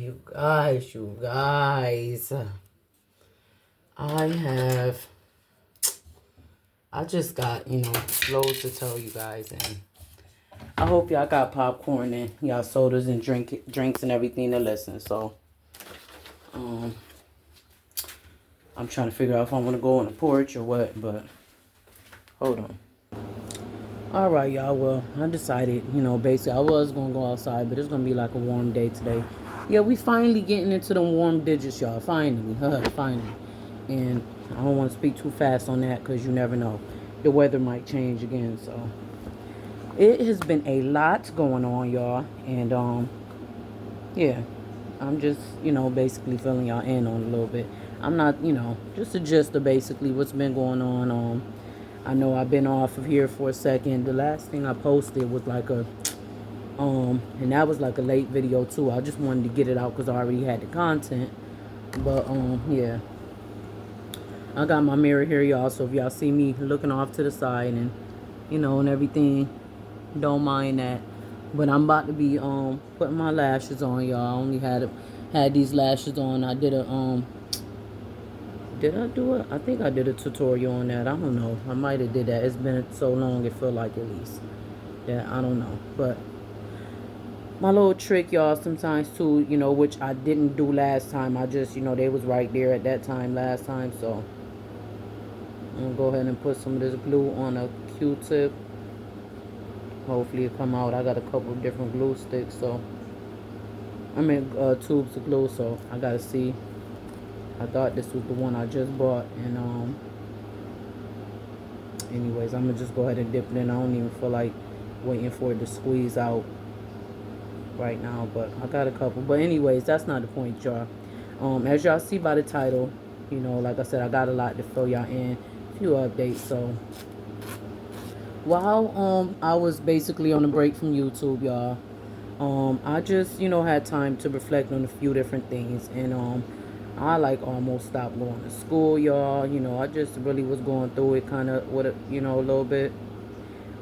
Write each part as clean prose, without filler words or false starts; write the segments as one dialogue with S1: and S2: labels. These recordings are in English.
S1: you guys. I just got, loads to tell you guys, and I hope y'all got popcorn and y'all sodas and drinks and everything to listen. So, I'm trying to figure out if I want to go on the porch or what, but hold on. All right, y'all. Well, I decided, basically I was going to go outside, but it's going to be like a warm day today. Yeah, we finally getting into the warm digits, y'all. Finally. Finally. And I don't want to speak too fast on that because you never know. The weather might change again, so. It has been a lot going on, y'all. And, yeah. I'm just, basically filling y'all in on a little bit. I'm not, just a gist of basically what's been going on. I know I've been off of here for a second. The last thing I posted was like and that was like a late video too. I just wanted to get it out because I already had the content. But, yeah. I got my mirror here, y'all. So if y'all see me looking off to the side and, and everything, don't mind that. But I'm about to be, putting my lashes on, y'all. I only had these lashes on. I did a, did I do it? I think I did a tutorial on that. I don't know. I might have did that. It's been so long, it feel like at least. Yeah, I don't know. But my little trick, y'all, sometimes too, which I didn't do last time. I just, they was right there at that time last time. So I'm going to go ahead and put some of this glue on a Q-tip. Hopefully it come out. I got a couple of different glue sticks. So, tubes of glue. So I got to see. I thought this was the one I just bought, and anyways, I'm gonna just go ahead and dip it in. I don't even feel like waiting for it to squeeze out right now, but I got a couple. But anyways, that's not the point, y'all. As y'all see by the title, like I said, I got a lot to fill y'all in. A few updates. So while I was basically on a break from YouTube, y'all, I just had time to reflect on a few different things, and I like almost stopped going to school, y'all. I just really was going through it kind of with a little bit.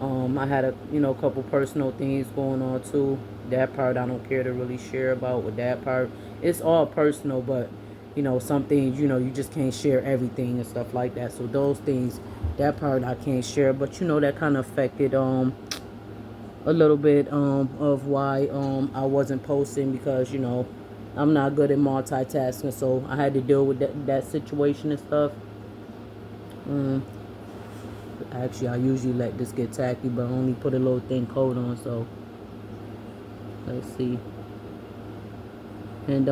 S1: I had a couple personal things going on too. That part I don't care to really share about. With that part, it's all personal, but some things you just can't share everything and stuff like that. So those things, that part I can't share, but that kind of affected a little bit of why I wasn't posting, because I'm not good at multitasking, so I had to deal with that situation and stuff. Actually, I usually let this get tacky, but I only put a little thin coat on, so let's see. And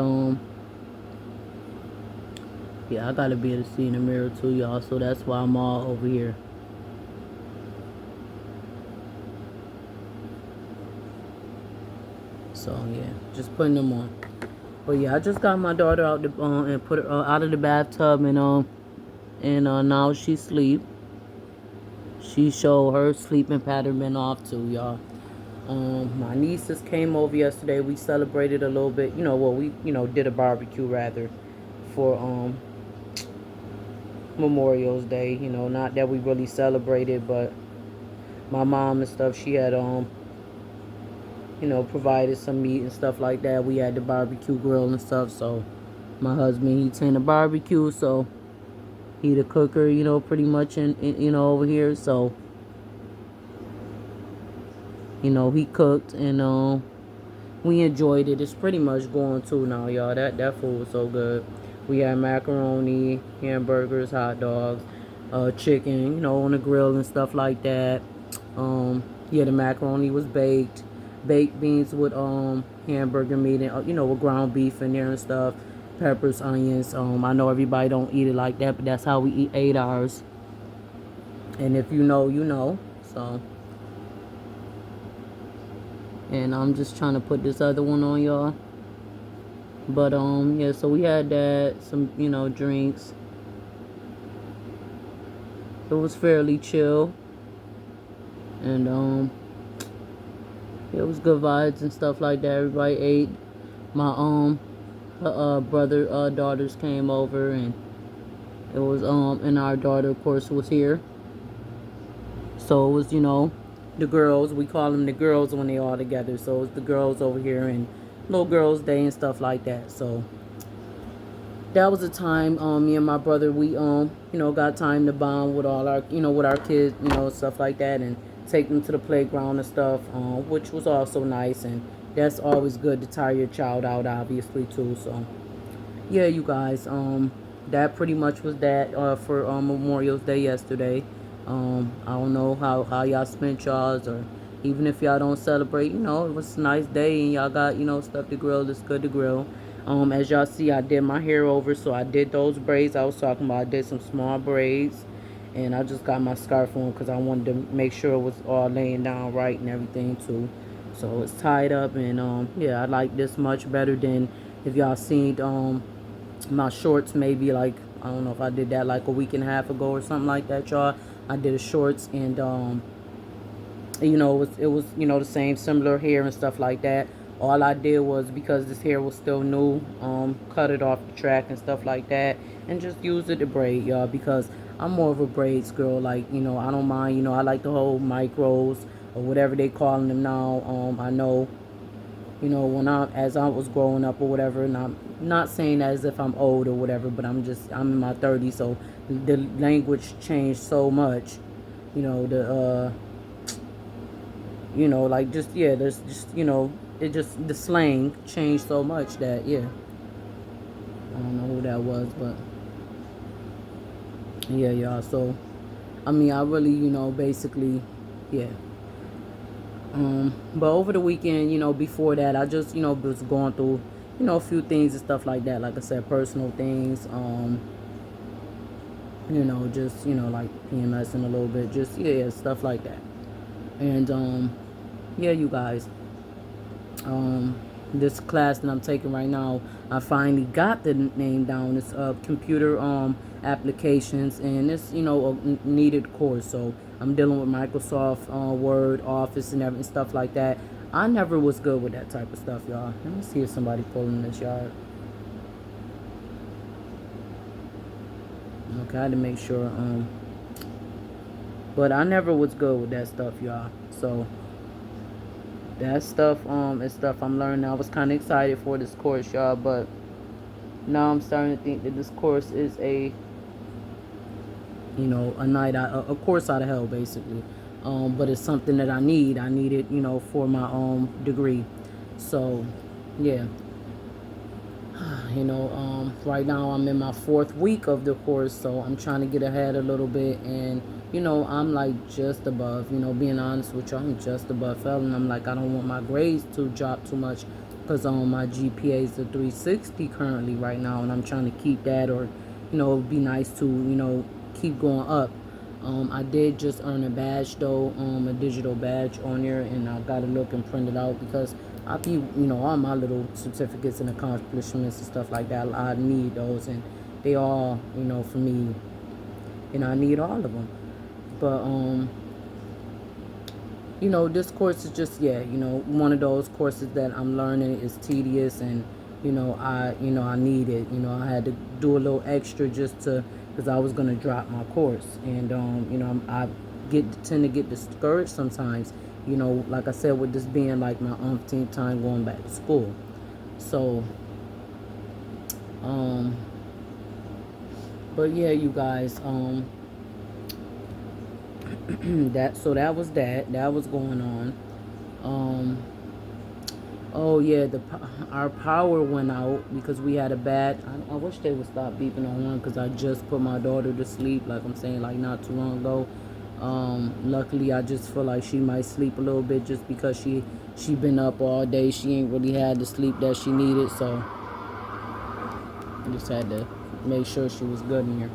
S1: yeah, I gotta be able to see in the mirror too, y'all, so that's why I'm all over here. So yeah, just putting them on. But yeah, I just got my daughter out and put her out of the bathtub, and now she sleep. She showed her sleeping pattern been off too, y'all. My nieces came over yesterday. We celebrated a little bit. We did a barbecue rather for Memorial's Day. Not that we really celebrated, but my mom and stuff, she had provided some meat and stuff like that. We had the barbecue grill and stuff. So my husband, he tend to barbecue, so he the cooker, pretty much in over here. So he cooked, and we enjoyed it. It's pretty much going to now, y'all. That food was so good. We had macaroni, hamburgers, hot dogs, chicken, on the grill and stuff like that. Yeah, the macaroni was baked beans with hamburger meat and with ground beef in there and stuff, peppers, onions. I know everybody don't eat it like that, but that's how we ate ours. And if you know. So, and I'm just trying to put this other one on, y'all. But yeah, so we had that, some drinks. It was fairly chill, and it was good vibes and stuff like that. Everybody ate. My brother daughters came over, and it was and our daughter of course was here. So it was the girls, we call them the girls when they all together. So it's the girls over here, and little girls' day and stuff like that. So that was a time me and my brother, we got time to bond with all our with our kids, stuff like that, and take them to the playground and stuff, which was also nice. And that's always good to tire your child out, obviously, too. So yeah, you guys, that pretty much was that for Memorial Day yesterday. I don't know how y'all spent y'all's, or even if y'all don't celebrate, it was a nice day and y'all got, stuff to grill. It's good to grill. As y'all see, I did my hair over, so I did those braids I was talking about. I did some small braids, and I just got my scarf on because I wanted to make sure it was all laying down right and everything too. So it's tied up, and yeah, I like this much better than if y'all seen my shorts, maybe like, I don't know if I did that like a week and a half ago or something like that, y'all. I did a shorts, and it was the same similar hair and stuff like that. All I did was, because this hair was still new, cut it off the track and stuff like that, and just use it to braid, y'all, because I'm more of a braids girl. Like, I don't mind, I like the whole micros or whatever they calling them now. I know, when as I was growing up or whatever, and I'm not saying that as if I'm old or whatever, but I'm in my 30s, so the language changed so much, like, just, yeah, there's just, it just, the slang changed so much that, yeah, I don't know who that was, but yeah, y'all. So I mean, I really, basically, yeah. But over the weekend, before that, I just, was going through, a few things and stuff like that. Like I said, personal things, just, like PMS in a little bit, just, yeah, stuff like that. And, yeah, you guys, this class that I'm taking right now, I finally got the name down. It's computer applications, and it's a needed course. So I'm dealing with Microsoft Word, Office, and everything, stuff like that. I never was good with that type of stuff, y'all. Let me see if somebody pulling this yard. Okay, I had to make sure. But I never was good with that stuff, y'all. So that stuff is stuff I'm learning. I was kind of excited for this course, y'all, but now I'm starting to think that this course is a a course out of hell, basically. But it's something that I need it, for my degree. So yeah, right now I'm in my 4th week of the course, so I'm trying to get ahead a little bit. And I'm like just above, being honest with you, I'm just above failing. I'm like, I don't want my grades to drop too much, because my GPA is a 360 currently right now, and I'm trying to keep that, or it'd be nice to keep going up. I did just earn a badge though, a digital badge on there, and I gotta look and print it out, because I view, all my little certificates and accomplishments and stuff like that, I need those, and they all, for me, I need all of them. But this course is just, yeah, one of those courses that I'm learning is tedious, and I need it. I had to do a little extra just to, because I was gonna drop my course, and I tend to get discouraged sometimes. Like I said, with this being like my umpteenth time going back to school. So but yeah, you guys, that was that was going on. Oh yeah, our power went out because we had a bad. I wish they would stop beeping on one, because I just put my daughter to sleep, like I'm saying, like not too long ago. Luckily, I just feel like she might sleep a little bit, just because she been up all day. She ain't really had the sleep that she needed, so I just had to make sure she was good in here.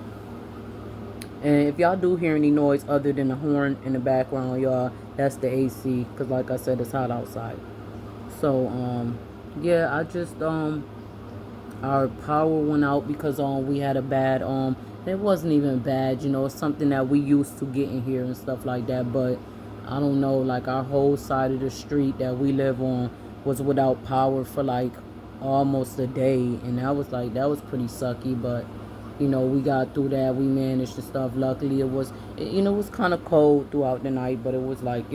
S1: And if y'all do hear any noise other than the horn in the background, y'all, that's the AC, because like I said, it's hot outside. So yeah, I just our power went out because we had a bad it wasn't even bad, it's something that we used to getting here and stuff like that. But I don't know, like, our whole side of the street that we live on was without power for like almost a day, and that was pretty sucky. But we got through that, we managed the stuff. Luckily, it was kind of cold throughout the night, but it was like,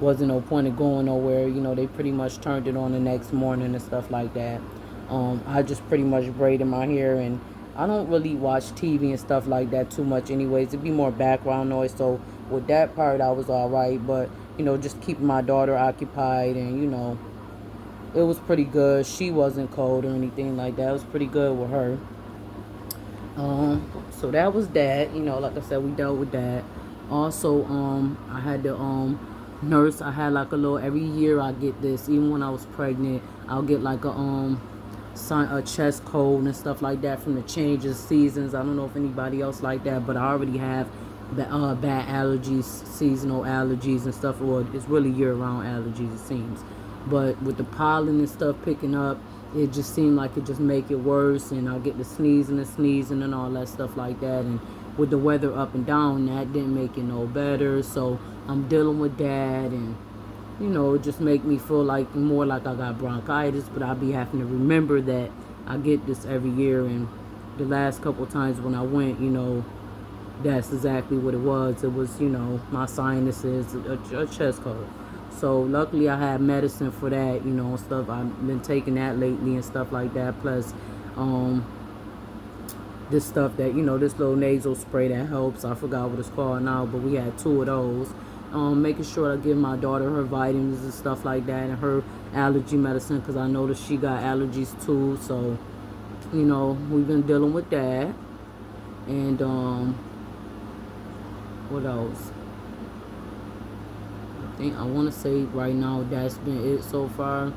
S1: wasn't no point of going nowhere. You know, they pretty much turned it on the next morning and stuff like that. I just pretty much braided my hair, and I don't really watch TV and stuff like that too much anyways. It'd be more background noise. So with that part, I was all right. But, you know, just keeping my daughter occupied, and, you know, it was pretty good. She wasn't cold or anything like that. It was pretty good with her. So that was that. You know, like I said, we dealt with that. Also, I had to nurse. I had like a little, every year I get this. Even when I was pregnant, I'll get like a chest cold and stuff like that from the changes seasons. I don't know if anybody else like that, but I already have bad allergies, seasonal allergies and stuff. Well, it's really year-round allergies, it seems. But with the pollen and stuff picking up, it just seemed like it just make it worse, and I'll get the sneezing and all that stuff like that. And with the weather up and down, that didn't make it no better. So I'm dealing with that, and you know, it just make me feel like more like I got bronchitis. But I'll be having to remember that I get this every year, and the last couple times when I went, you know, that's exactly what it was. It was, you know, my sinuses, a chest cold. So luckily I had medicine for that, you know, and stuff. I've been taking that lately and stuff like that. Plus, this stuff that, you know, this little nasal spray that helps. I forgot what it's called now, but we had 2 of those. Making sure I give my daughter her vitamins and stuff like that, and her allergy medicine, because I noticed she got allergies too. So, you know, we've been dealing with that. And what else? I want to say right now that's been it so far.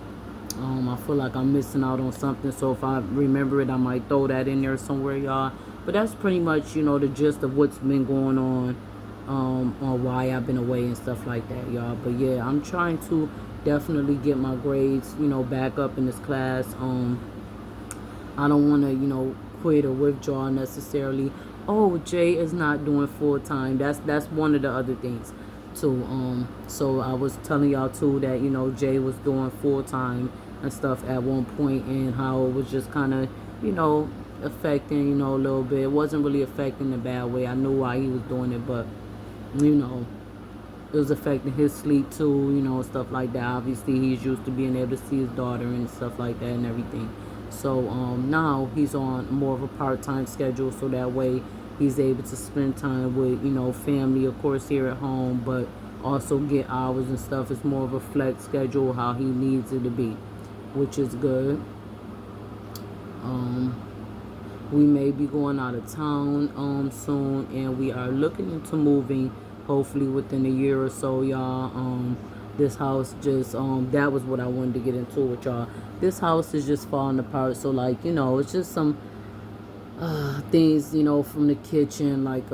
S1: I feel like I'm missing out on something, so if I remember it, I might throw that in there somewhere, y'all. But that's pretty much, you know, the gist of what's been going on why I've been away and stuff like that, y'all. But yeah, I'm trying to definitely get my grades, you know, back up in this class. I don't want to, you know, quit or withdraw necessarily. Oh, Jay is not doing full time. That's one of the other things too. So I was telling y'all too that, you know, Jay was doing full time and stuff at one point, and how it was just kind of, you know, affecting, you know, a little bit. It wasn't really affecting in a bad way. I knew why he was doing it, but you know, it was affecting his sleep too, you know, stuff like that. Obviously he's used to being able to see his daughter and stuff like that and everything. So now he's on more of a part-time schedule, so that way he's able to spend time with, you know, family, of course, here at home, but also get hours and stuff. It's more of a flex schedule, how he needs it to be, which is good. We may be going out of town soon, and we are looking into moving hopefully within a year or so, y'all. This house just that was what I wanted to get into with y'all. This house is just falling apart, so like, you know, it's just some things, you know, from the kitchen, like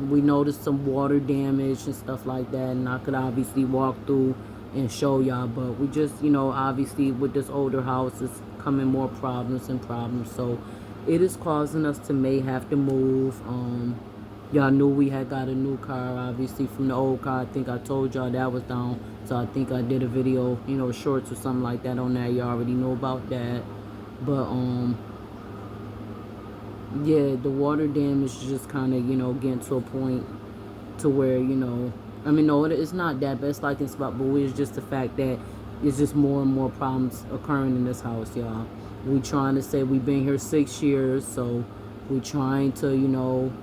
S1: we noticed some water damage and stuff like that, and I could obviously walk through and show y'all, but we just, you know, obviously with this older house is coming more problems, so it is causing us to may have to move. Y'all knew we had got a new car, obviously, from the old car. I think I told y'all that was down, so I think I did a video, you know, shorts or something like that on that. Y'all already know about that. But yeah, the water damage is just kind of, you know, getting to a point to where, you know, I mean, no, it's not that, but it's like it's about, but it's just the fact that it's just more and more problems occurring in this house, y'all. We trying to say we've been here 6 years, so we trying to, you know,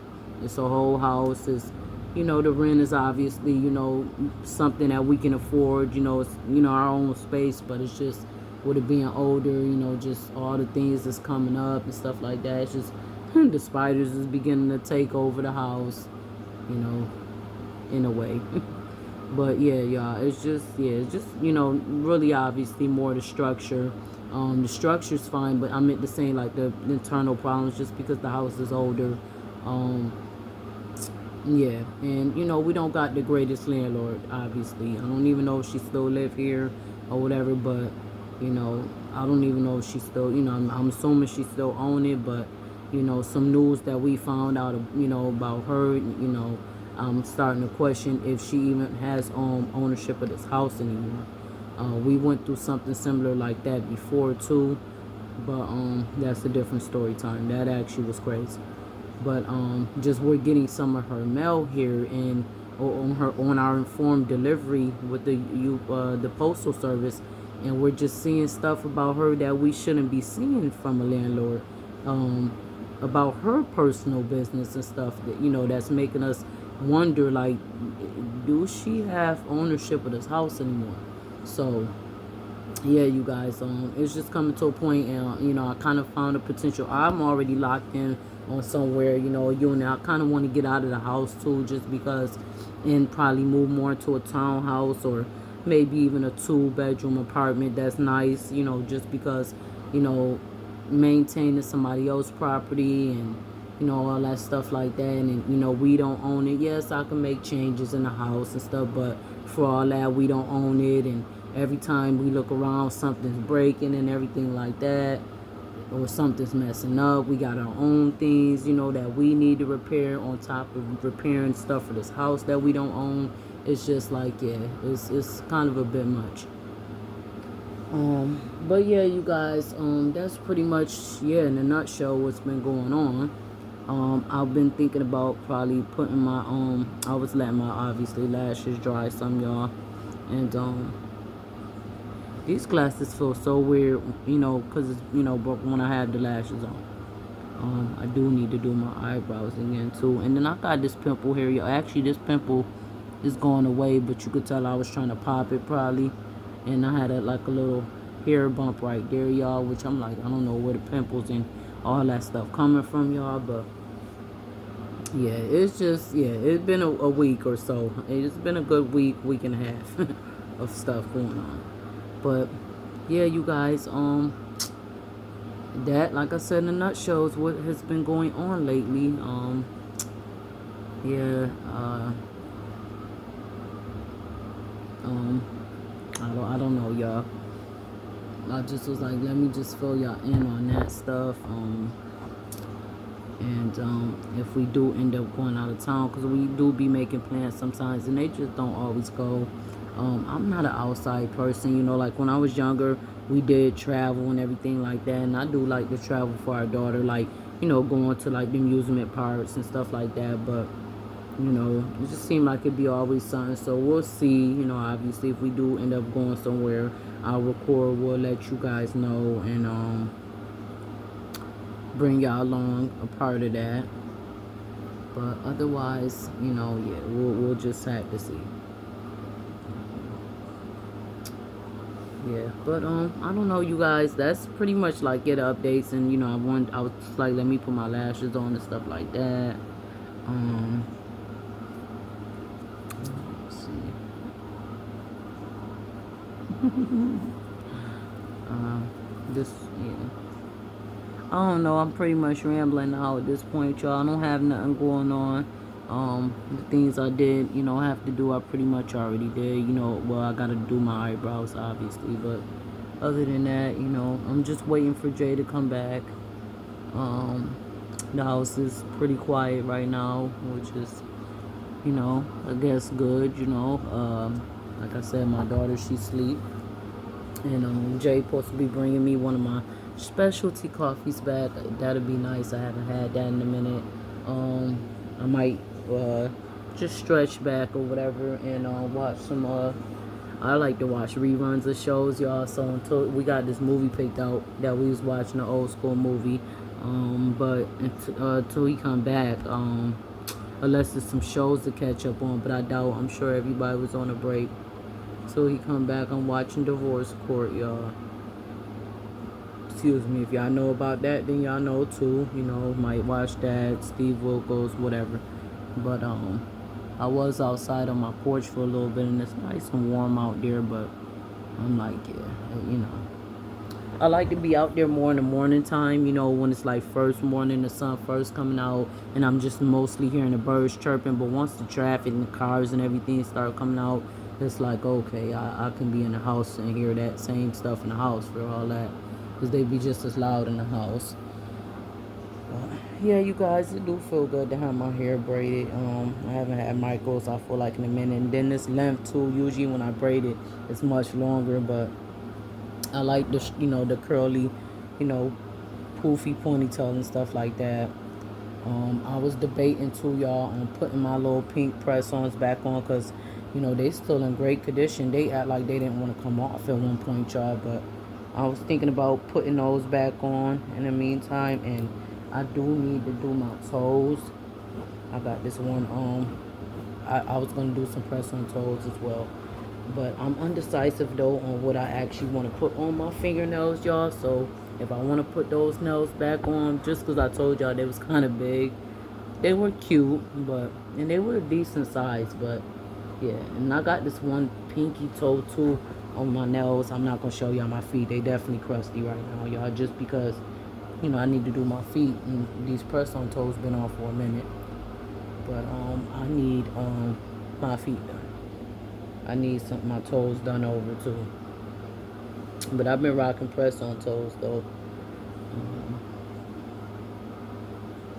S1: it's a whole house. It's, you know, the rent is obviously, you know, something that we can afford. You know, it's, you know, our own space, but it's just with it being older, you know, just all the things that's coming up and stuff like that. It's just the spiders is beginning to take over the house, you know, in a way. But yeah, y'all, it's just, yeah, it's just, you know, really obviously more the structure. The structure's fine, but I meant to say like the internal problems, just because the house is older. Yeah, and you know, we don't got the greatest landlord, obviously. I don't even know if she still live here or whatever, but you know, I don't even know if she still, you know, I'm assuming she still own it, but you know, some news that we found out, you know, about her, you know, I'm starting to question if she even has ownership of this house anymore. We went through something similar like that before too, but that's a different story time. That actually was crazy. But just we're getting some of her mail here, and or on our informed delivery with the postal service, and we're just seeing stuff about her that we shouldn't be seeing from a landlord, about her personal business and stuff that, you know, that's making us wonder, like, do she have ownership of this house anymore? So yeah, you guys, it's just coming to a point, and you know, I kind of found a potential. I'm already locked in on somewhere, you know, a unit. I kind of want to get out of the house too, just because, and probably move more into a townhouse, or maybe even a 2-bedroom apartment that's nice, you know, just because, you know, maintaining somebody else's property, and you know, all that stuff like that, and you know, we don't own it. Yes, I can make changes in the house and stuff, but for all that, we don't own it, and every time we look around, something's breaking and everything like that, or something's messing up. We got our own things, you know, that we need to repair on top of repairing stuff for this house that we don't own. It's just like, yeah, it's kind of a bit much. But yeah, you guys, that's pretty much, yeah, in a nutshell, what's been going on. I've been thinking about probably putting my, I was letting my, obviously, lashes dry some, y'all, and, these glasses feel so weird, you know, because it's, you know, but when I have the lashes on. I do need to do my eyebrows again, too. And then I got this pimple here, y'all. Actually, this pimple is going away, but you could tell I was trying to pop it, probably. And I had like a little hair bump right there, y'all, which I'm like, I don't know where the pimples and all that stuff coming from, y'all, but yeah, it's just, yeah, it's been a week or so. It's been a good week and a half of stuff going on. But yeah, you guys, that, like I said in a nutshell, is what has been going on lately. Yeah, I don't know, y'all. I just was like, let me just fill y'all in on that stuff. And if we do end up going out of town, because we do be making plans sometimes, and they just don't always go. I'm not an outside person, you know, like when I was younger, we did travel and everything like that, and I do like to travel for our daughter, like, you know, going to like the amusement parks and stuff like that, but, you know, it just seemed like it'd be always something, so we'll see, you know, obviously, if we do end up going somewhere, I'll record, we'll let you guys know, and, bring y'all along a part of that, but otherwise, you know, yeah, we'll just have to see. Yeah, but I don't know, you guys. That's pretty much like it updates, and you know, I was like, let me put my lashes on and stuff like that. Let's see. This, yeah. I don't know. I'm pretty much rambling now at this point, y'all. I don't have nothing going on. The things I did, you know, have to do, I pretty much already did. You know, well, I gotta do my eyebrows, obviously, but other than that, you know, I'm just waiting for Jay to come back. The house is pretty quiet right now, which is, you know, I guess good, you know. Like I said, my daughter, she sleep. And Jay supposed to be bringing me one of my specialty coffees back. That'll be nice. I haven't had that in a minute. I might just stretch back or whatever and watch some. I like to watch reruns of shows, y'all. So until we got this movie picked out that we was watching, an old school movie. But until he come back, unless there's some shows to catch up on, but I doubt. I'm sure everybody was on a break. Till he come back, I'm watching Divorce Court, y'all. Excuse me, if y'all know about that, then y'all know too. You know, might watch that, Steve Wilkos, whatever. But I was outside on my porch for a little bit, and it's nice and warm out there. But I'm like, yeah, you know, I like to be out there more in the morning time. You know, when it's like first morning, the sun first coming out, and I'm just mostly hearing the birds chirping. But once the traffic and the cars and everything start coming out, it's like, okay, I can be in the house and hear that same stuff in the house for all that, because they be just as loud in the house. Yeah, you guys, it do feel good to have my hair braided. I haven't had Michael's, I feel like, in a minute. And then this length too, usually when I braid it, it's much longer, but I like the, you know, the curly, you know, poofy ponytail and stuff like that. I was debating too, y'all, on putting my little pink press-ons back on, because, you know, they still in great condition. They act like they didn't want to come off at one point, y'all, but I was thinking about putting those back on in the meantime, and I do need to do my toes. I got this one, I was going to do some press-on toes as well. But I'm undecisive, though, on what I actually want to put on my fingernails, y'all. So if I want to put those nails back on, just because I told y'all they was kind of big. They were cute, and they were a decent size, but yeah. And I got this one pinky toe, too, on my nails. I'm not going to show y'all my feet. They definitely crusty right now, y'all, just because, you know, I need to do my feet. And these press-on toes been on for a minute. But I need my feet done. I need my toes done over too. But I've been rocking press on toes though.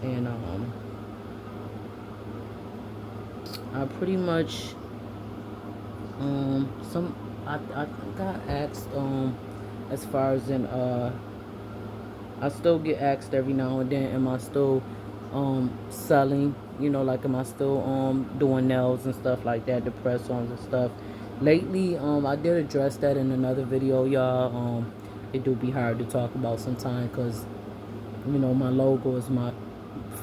S1: And I pretty much I got asked as far as in I still get asked every now and then, am I still selling, you know, like am I still doing nails and stuff like that, the press ons and stuff. Lately, I did address that in another video, y'all. It do be hard to talk about sometimes, because, you know, my logo is my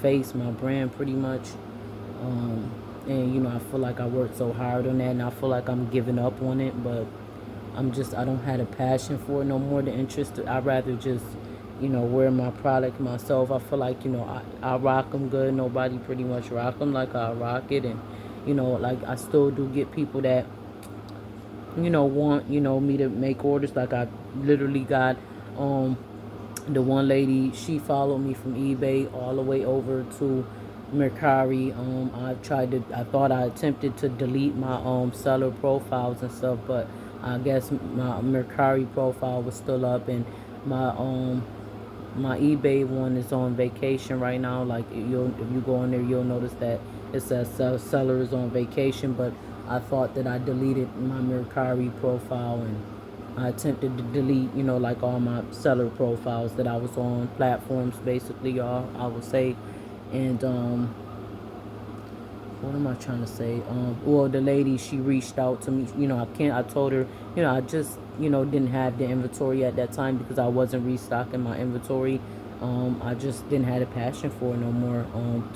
S1: face, my brand pretty much. And, you know, I feel like I worked so hard on that, and I feel like I'm giving up on it, but I don't have a passion for it no more, the interest. I'd rather just, you know, wear my product myself. I feel like, you know, I rock them good. Nobody pretty much rock them like I rock it. And, you know, like I still do get people that, you know, want, you know, me to make orders. Like I literally got the one lady, she followed me from eBay all the way over to Mercari. I thought I attempted to delete my seller profiles and stuff, but I guess my Mercari profile was still up, and my eBay one is on vacation right now. Like if you go on there, you'll notice that it says seller is on vacation, but I thought that I deleted my Mercari profile, and I attempted to delete, you know, like all my seller profiles that I was on platforms, basically, y'all, I would say. And what am I trying to say? Well, the lady, she reached out to me. You know, I told her, you know, I just, you know, didn't have the inventory at that time because I wasn't restocking my inventory. I just didn't have a passion for it no more.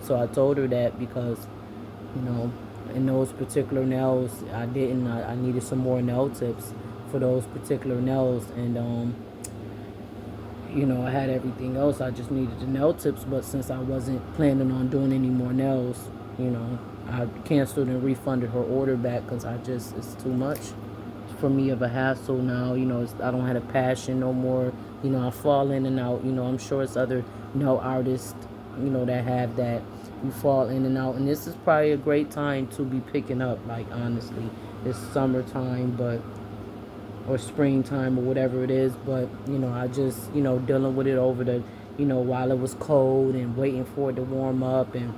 S1: So I told her that because, you know, in those particular nails, I needed some more nail tips for those particular nails. And, you know, I had everything else. I just needed the nail tips. But since I wasn't planning on doing any more nails, you know, I canceled and refunded her order back because it's too much for me of a hassle now. You know, I don't have a passion no more. You know, I fall in and out. You know, I'm sure it's other nail artists, you know, that have that. You fall in and out. And this is probably a great time to be picking up, like, honestly. It's summertime, or springtime or whatever it is. But, you know, I just, you know, dealing with it over the, you know, while it was cold and waiting for it to warm up. And,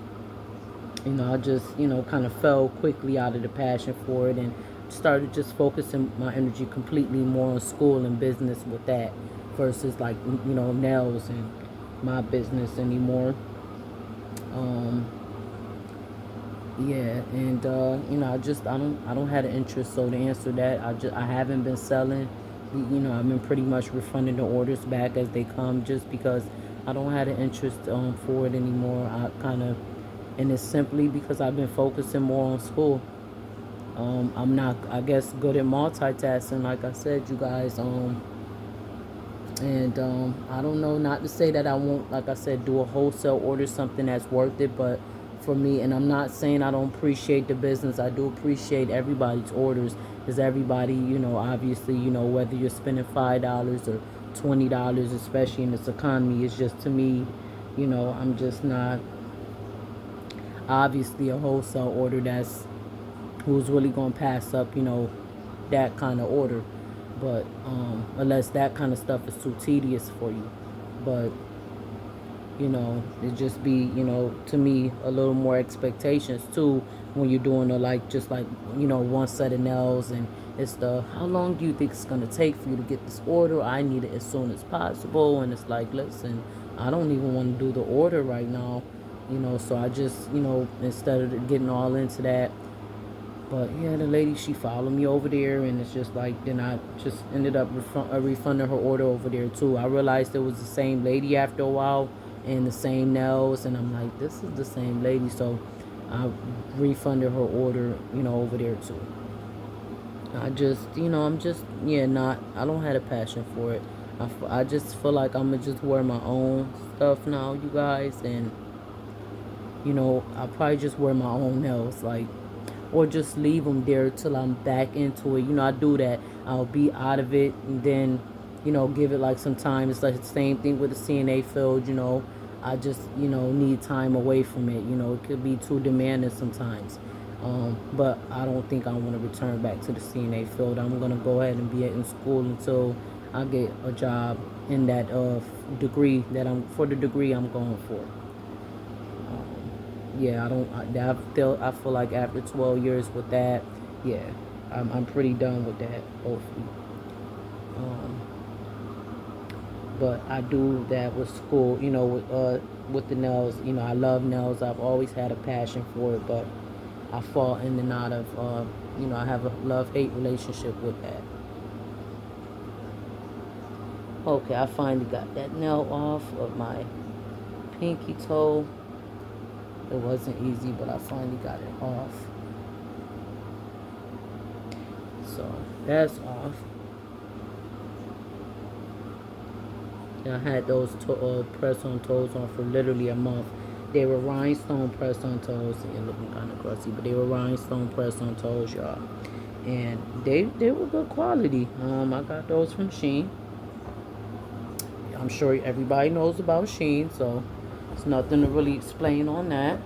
S1: you know, I just, you know, kind of fell quickly out of the passion for it and started just focusing my energy completely more on school and business with that versus, like, you know, nails and my business anymore. Yeah, and you know, I don't have an interest. So to answer that, I haven't been selling. You know, I've been pretty much refunding the orders back as they come, just because I don't have an interest for it anymore. And it's simply because I've been focusing more on school. I'm not, I guess, good at multitasking, like I said, you guys. And I don't know, not to say that I won't, like I said, do a wholesale order, something that's worth it, but for me, and I'm not saying I don't appreciate the business. I do appreciate everybody's orders, because everybody, you know, obviously, you know, whether you're spending $5 or $20, especially in this economy, it's just, to me, you know, I'm just not obviously a wholesale order who's really going to pass up, you know, that kind of order. But unless that kind of stuff is too tedious for you. But, you know, it just be, you know, to me, a little more expectations too when you're doing just like, you know, one set of nails, and it's how long do you think it's going to take for you to get this order? I need it as soon as possible. And it's like, listen, I don't even want to do the order right now. you know, so I just, you know, instead of getting all into that. But yeah, the lady, she followed me over there, and it's just like, then I just ended up refunding her order over there too. I realized it was the same lady after a while, and the same nails, and I'm like, this is the same lady, so I refunded her order, you know, over there too. I just, you know, I'm just, yeah, I don't have a passion for it. I just feel like I'm gonna just wear my own stuff now, you guys, and you know, I'll probably just wear my own nails, like, or just leave them there till I'm back into it. You know, I do that. I'll be out of it, and then, you know, give it like some time. It's like the same thing with the CNA field, you know. I just, you know, need time away from it. You know, it could be too demanding sometimes. But I don't think I want to return back to the CNA field. I'm going to go ahead and be in school until I get a job in that degree that for the degree I'm going for. Yeah, I feel like after 12 years with that, yeah, I'm pretty done with that, hopefully. But I do that with school, you know, with the nails. You know, I love nails. I've always had a passion for it, but I fall in and out of, you know, I have a love-hate relationship with that. Okay, I finally got that nail off of my pinky toe. It wasn't easy, but I finally got it off. So that's off. I had those press-on toes on for literally a month. They were rhinestone press-on toes. They're looking kind of crusty, but they were rhinestone press-on toes, y'all. And they were good quality. I got those from Shein. I'm sure everybody knows about Shein, so it's nothing to really explain on that.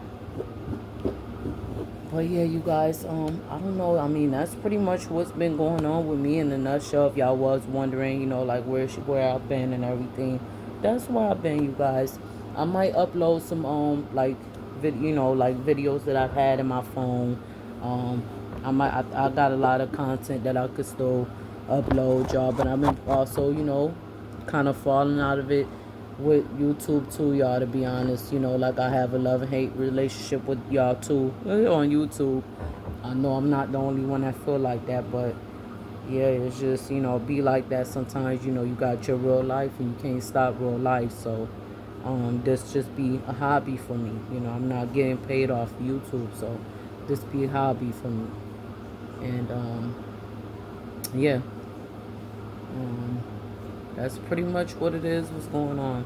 S1: But yeah, you guys, I don't know. I mean, that's pretty much what's been going on with me in a nutshell. If y'all was wondering, you know, like where I've been and everything, that's where I've been, you guys. I might upload some like you know, like videos that I've had in my phone. I got a lot of content that I could still upload, y'all. But I've been also, you know, kind of falling out of it with YouTube too, y'all, to be honest. You know, like I have a love and hate relationship with y'all too on YouTube. I know I'm not the only one that feel like that, but yeah, it's just, you know, be like that sometimes. You know, you got your real life and you can't stop real life. So this just be a hobby for me. You know, I'm not getting paid off YouTube, so this be a hobby for me. And yeah, that's pretty much what it is, what's going on.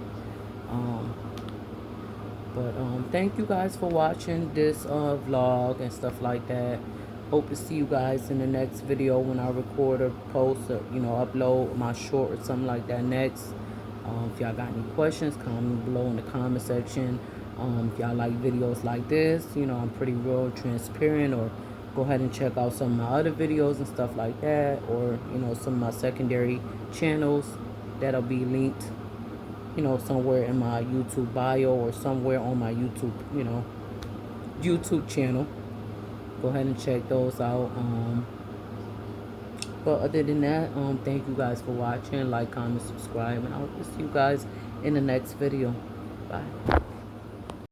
S1: But thank you guys for watching this vlog and stuff like that. Hope to see you guys in the next video when I record or post or, you know, upload my short or something like that next. If y'all got any questions, comment below in the comment section. If y'all like videos like this, you know, I'm pretty real transparent, or go ahead and check out some of my other videos and stuff like that, or, you know, some of my secondary channels that'll be linked, you know, somewhere in my YouTube bio or somewhere on my YouTube, you know, YouTube channel. Go ahead and check those out. But other than that, thank you guys for watching. Like, comment, subscribe, and I hope to see you guys in the next video. Bye.